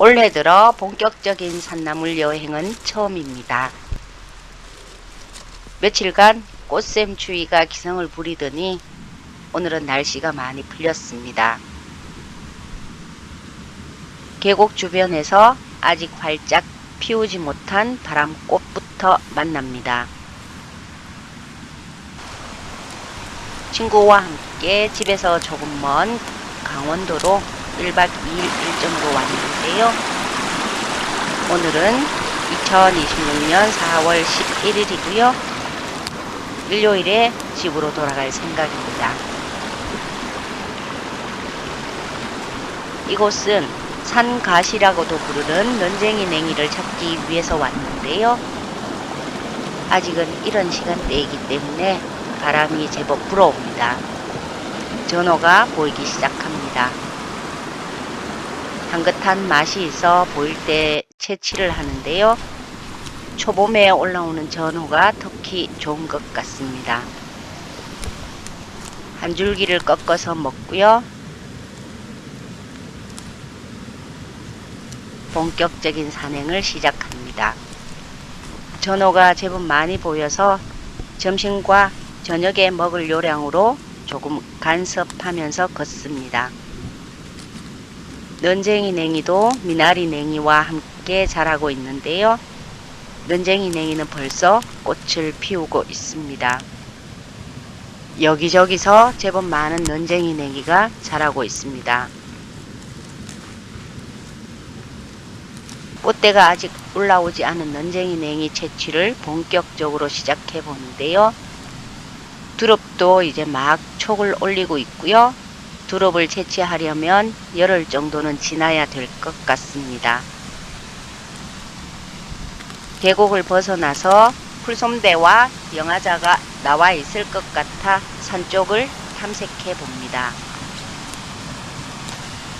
올해 들어 본격적인 산나물 여행은 처음입니다. 며칠간 꽃샘 추위가 기승을 부리더니 오늘은 날씨가 많이 풀렸습니다. 계곡 주변에서 아직 활짝 피우지 못한 바람꽃부터 만납니다. 친구와 함께 집에서 조금 먼 강원도로 1박 2일 일정으로 왔는데요. 오늘은 2026년 4월 11일이고요. 일요일에 집으로 돌아갈 생각입니다. 이곳은 산가시라고도 부르는 논쟁이 냉이를 찾기 위해서 왔는데요. 아직은 이런 시간대이기 때문에 바람이 제법 불어옵니다. 전어가 보이기 시작합니다. 향긋한 맛이 있어 보일 때 채취를 하는데요. 초봄에 올라오는 전어가 특히 좋은 것 같습니다. 한 줄기를 꺾어서 먹고요. 본격적인 산행을 시작합니다. 전어가 제법 많이 보여서 점심과 저녁에 먹을 요량으로 조금 간섭하면서 걷습니다. 논쟁이 냉이도 미나리 냉이와 함께 자라고 있는데요. 논쟁이 냉이는 벌써 꽃을 피우고 있습니다. 여기저기서 제법 많은 논쟁이 냉이가 자라고 있습니다. 꽃대가 아직 올라오지 않은 논쟁이 냉이 채취를 본격적으로 시작해 보는데요. 두릅도 이제 막 촉을 올리고 있고요. 두릅을 채취하려면 열흘 정도는 지나야 될 것 같습니다. 계곡을 벗어나서 풀솜대와 영하자가 나와 있을 것 같아 산 쪽을 탐색해 봅니다.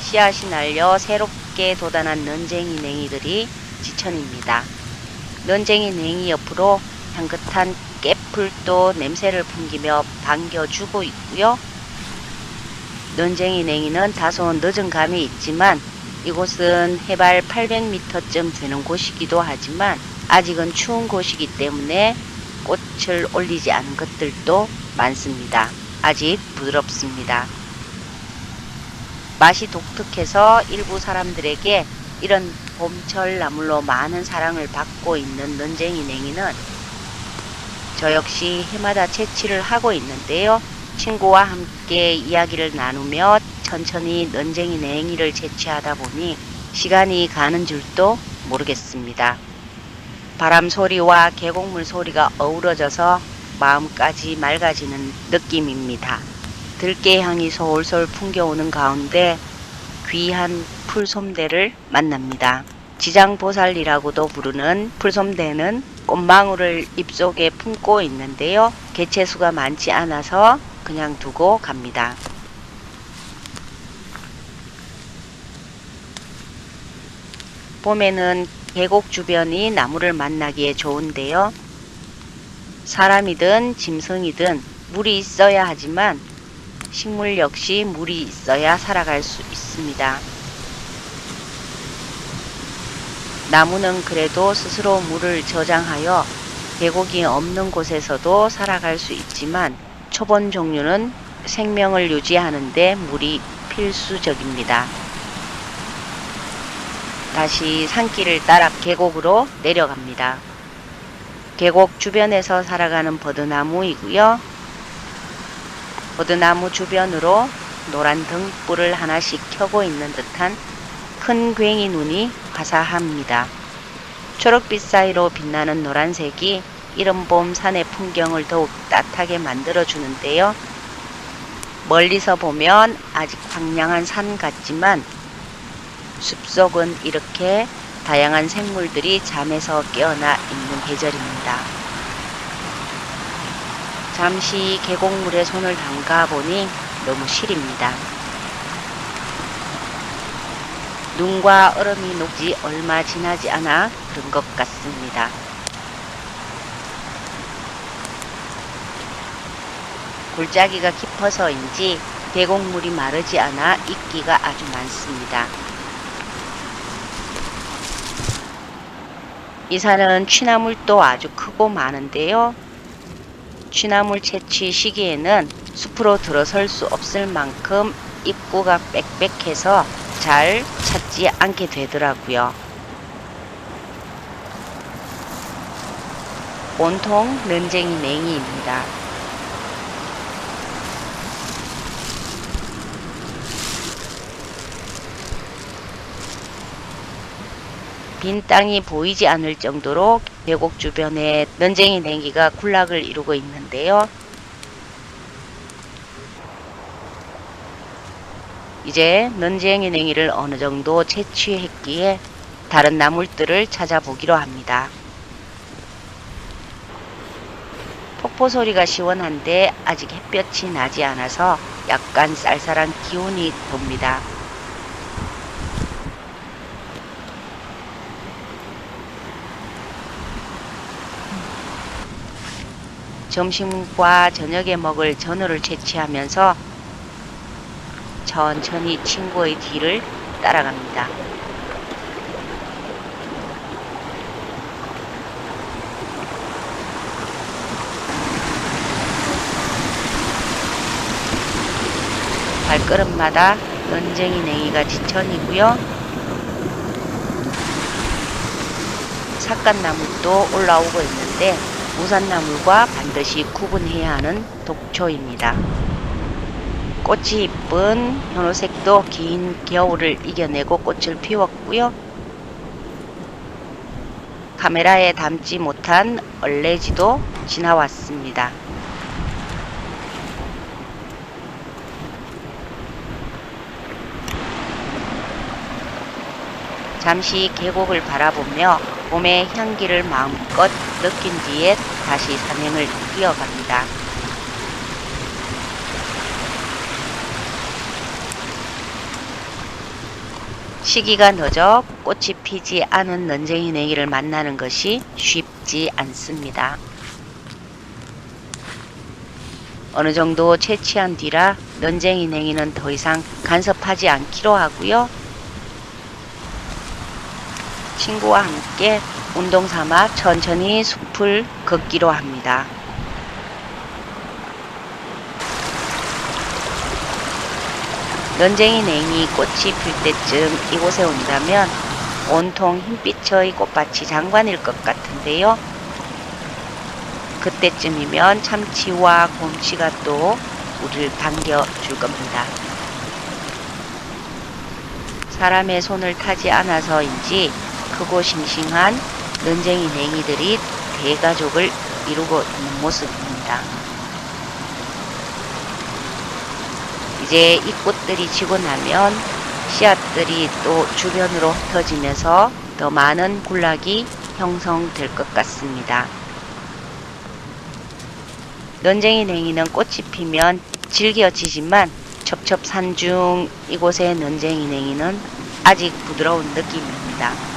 씨앗이 날려 새롭게 돋아난 논쟁이 냉이들이 지천입니다. 논쟁이 냉이 옆으로 향긋한 깨풀도 냄새를 풍기며 반겨주고 있고요. 논쟁이 냉이는 다소 늦은 감이 있지만 이곳은 해발 800m쯤 되는 곳이기도 하지만 아직은 추운 곳이기 때문에 꽃을 올리지 않은 것들도 많습니다. 아직 부드럽습니다. 맛이 독특해서 일부 사람들에게 이런 봄철 나물로 많은 사랑을 받고 있는 논쟁이 냉이는 저 역시 해마다 채취를 하고 있는데요. 친구와 함께 이야기를 나누며 천천히 논쟁이 냉이를 채취하다 보니 시간이 가는 줄도 모르겠습니다. 바람 소리와 계곡물 소리가 어우러져서 마음까지 맑아지는 느낌입니다. 들깨 향이 솔솔 풍겨오는 가운데 귀한 풀솜대를 만납니다. 지장보살이라고도 부르는 풀솜대는 꽃망울을 잎속에 품고 있는데요. 개체수가 많지 않아서 그냥 두고 갑니다. 봄에는 계곡 주변이 나무를 만나기에 좋은데요. 사람이든 짐승이든 물이 있어야 하지만 식물 역시 물이 있어야 살아갈 수 있습니다. 나무는 그래도 스스로 물을 저장하여 계곡이 없는 곳에서도 살아갈 수 있지만 초본 종류는 생명을 유지하는 데 물이 필수적입니다. 다시 산길을 따라 계곡으로 내려갑니다. 계곡 주변에서 살아가는 버드나무이고요. 버드나무 주변으로 노란 등불을 하나씩 켜고 있는 듯한 큰 괭이 눈이 화사합니다. 초록빛 사이로 빛나는 노란색이 이른 봄 산의 풍경을 더욱 따뜻하게 만들어주는데요. 멀리서 보면 아직 황량한 산 같지만 숲속은 이렇게 다양한 생물들이 잠에서 깨어나 있는 계절입니다. 잠시 계곡물에 손을 담가 보니 너무 시립니다. 눈과 얼음이 녹지 얼마 지나지 않아 그런 것 같습니다. 골짜기가 깊어서인지 계곡물이 마르지 않아 이끼가 아주 많습니다. 이 산은 취나물도 아주 크고 많은데요. 취나물 채취 시기에는 숲으로 들어설 수 없을 만큼 입구가 빽빽해서 잘 찾지 않게 되더라고요. 온통 는쟁이 냉이입니다. 빈 땅이 보이지 않을 정도로 계곡 주변에 는쟁이 냉이가 군락을 이루고 있는데요. 이제 는쟁이 냉이를 어느 정도 채취했기에 다른 나물들을 찾아보기로 합니다. 폭포 소리가 시원한데 아직 햇볕이 나지 않아서 약간 쌀쌀한 기운이 돕니다. 점심과 저녁에 먹을 전어를 채취하면서 천천히 친구의 뒤를 따라갑니다. 발걸음마다 는쟁이 냉이가 지천이고요. 삿갓나물도 올라오고 있는데 무산나물과 반드시 구분해야 하는 독초입니다. 꽃이 이쁜 현우색도 긴 겨울을 이겨내고 꽃을 피웠고요. 카메라에 담지 못한 얼레지도 지나왔습니다. 잠시 계곡을 바라보며 봄의 향기를 마음껏 느낀 뒤에 다시 산행을 이어갑니다. 시기가 늦어 꽃이 피지 않은 는쟁이 냉이를 만나는 것이 쉽지 않습니다. 어느 정도 채취한 뒤라 는쟁이 냉이는 더 이상 간섭하지 않기로 하고요. 친구와 함께 운동 삼아 천천히 숲을 걷기로 합니다. 는쟁이 냉이 꽃이 필 때쯤 이곳에 온다면 온통 흰빛의 꽃밭이 장관일 것 같은데요. 그때쯤이면 참치와 곰치가 또 우리를 반겨줄 겁니다. 사람의 손을 타지 않아서인지 크고 싱싱한 는쟁이 냉이들이 대가족을 이루고 있는 모습입니다. 이제 이 꽃들이 지고 나면 씨앗들이 또 주변으로 흩어지면서 더 많은 군락이 형성될 것 같습니다. 는쟁이 냉이는 꽃이 피면 질겨지지만 첩첩산중 이곳의 는쟁이 냉이는 아직 부드러운 느낌입니다.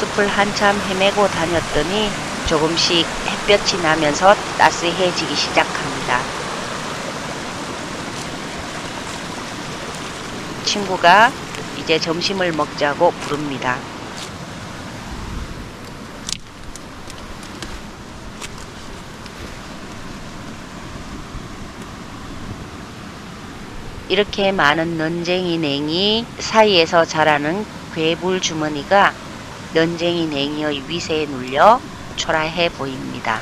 숲을 한참 헤매고 다녔더니 조금씩 햇볕이 나면서 따스해지기 시작합니다. 친구가 이제 점심을 먹자고 부릅니다. 이렇게 많은 는쟁이 냉이 사이에서 자라는 괴물 주머니가 는쟁이 냉이의 위세에 눌려 초라해 보입니다.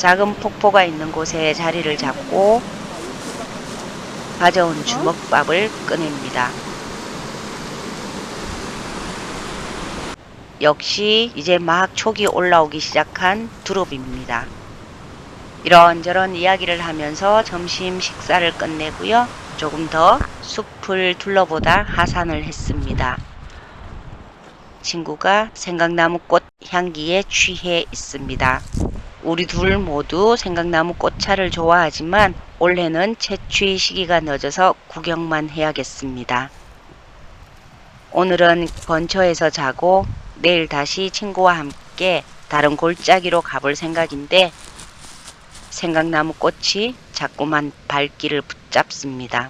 작은 폭포가 있는 곳에 자리를 잡고 가져온 주먹밥을 꺼냅니다. 역시 이제 막 촉이 올라오기 시작한 두릅입니다. 이런저런 이야기를 하면서 점심 식사를 끝내고요. 조금 더 숲을 둘러보다 하산을 했습니다. 친구가 생강나무 꽃 향기에 취해 있습니다. 우리 둘 모두 생강나무 꽃차를 좋아하지만 올해는 채취 시기가 늦어서 구경만 해야겠습니다. 오늘은 근처에서 자고 내일 다시 친구와 함께 다른 골짜기로 가볼 생각인데 생강나무 꽃이 자꾸만 발길을 붙잡습니다.